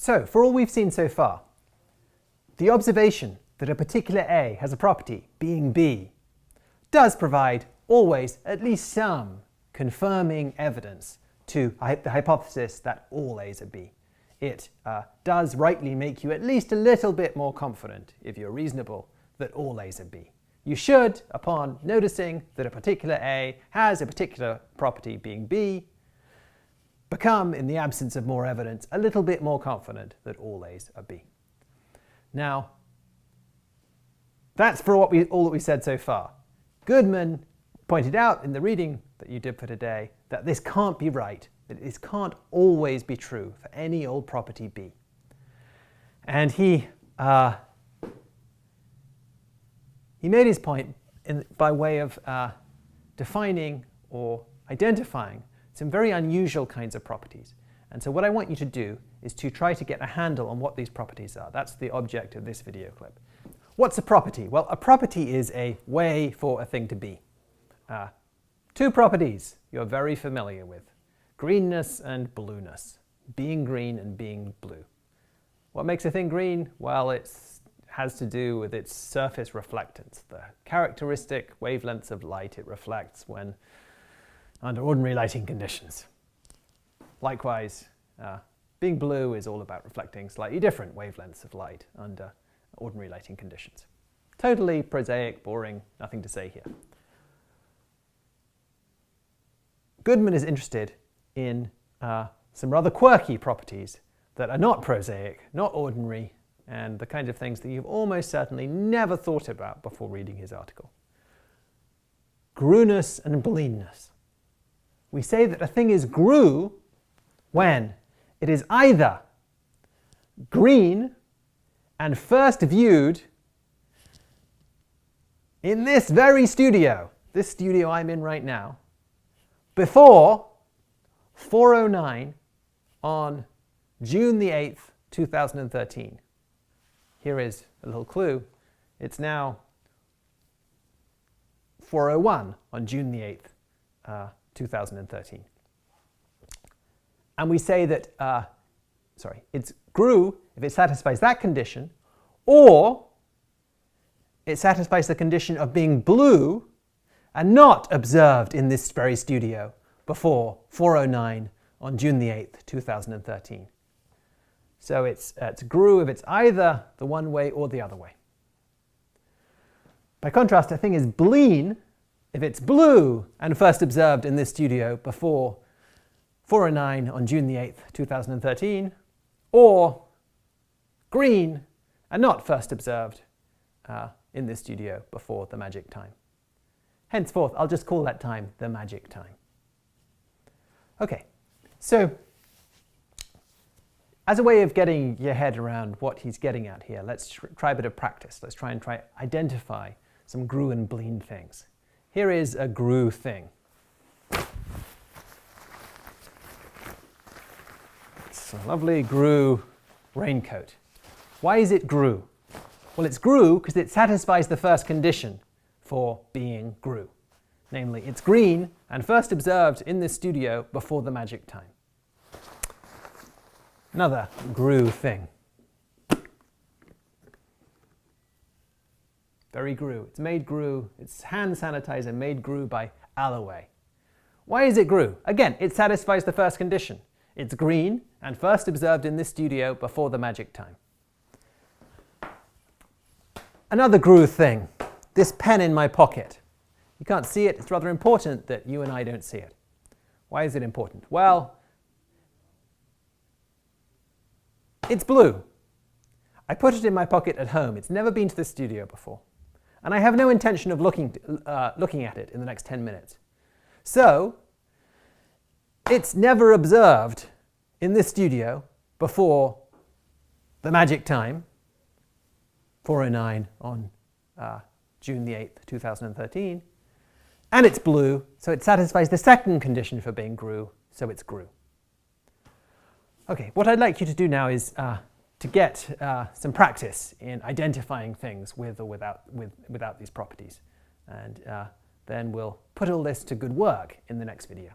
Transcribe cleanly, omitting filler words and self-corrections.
So, for all we've seen so far, the observation that a particular A has a property, being B, does provide always at least some confirming evidence to the hypothesis that all A's are B. It does rightly make you at least a little bit more confident, if you're reasonable, that all A's are B. You should, upon noticing that a particular A has a particular property being B, become, in the absence of more evidence, a little bit more confident that all A's are B. Now, that's for all that we said so far. Goodman pointed out in the reading that you did for today that this can't be right, that this can't always be true for any old property B. And he made his point by way of defining or identifying some very unusual kinds of properties. And so what I want you to do is to try to get a handle on what these properties are. That's the object of this video clip. What's a property? Well, a property is a way for a thing to be. Two properties you're very familiar with: greenness and blueness, being green and being blue. What makes a thing green? Well, it has to do with its surface reflectance, the characteristic wavelengths of light it reflects when under ordinary lighting conditions. Likewise, being blue is all about reflecting slightly different wavelengths of light under ordinary lighting conditions. Totally prosaic, boring, nothing to say here. Goodman is interested in some rather quirky properties that are not prosaic, not ordinary, and the kinds of things that you've almost certainly never thought about before reading his article. Grewness and bleenness. We say that a thing is grew when it is either green and first viewed in this very studio, this studio I'm in right now, before 4:09 on June the 8th, 2013. Here is a little clue. It's now 4:01 on June the 8th, 2013. And we say that, it's grew if it satisfies that condition, or it satisfies the condition of being blue and not observed in this very studio before 4:09 on June the 8th, 2013. So it's grew if it's either the one way or the other way. By contrast, a thing is bleen if it's blue and first observed in this studio before 4:09 on June the 8th, 2013, or green and not first observed in this studio before the magic time. Henceforth, I'll just call that time the magic time. Okay, so as a way of getting your head around what he's getting at here, let's try a bit of practice. Let's try and identify some grew and bleen things. Here is a grew thing. It's a lovely grew raincoat. Why is it grew? Well, it's grew because it satisfies the first condition for being grew. Namely, it's green and first observed in this studio before the magic time. Another grew thing. Very grew. It's made grew. It's hand sanitizer made grew by Alloway. Why is it grew? Again, it satisfies the first condition. It's green and first observed in this studio before the magic time. Another grew thing. This pen in my pocket. You can't see it. It's rather important that you and I don't see it. Why is it important? Well, it's blue. I put it in my pocket at home. It's never been to the studio before. And I have no intention of looking at it in the next 10 minutes. So, it's never observed in this studio before the magic time, 4:09 on June the 8th, 2013. And it's blue, so it satisfies the second condition for being grew, so it's grew. Okay, what I'd like you to do now is to get some practice in identifying things with or without these properties. And then we'll put all this to good work in the next video.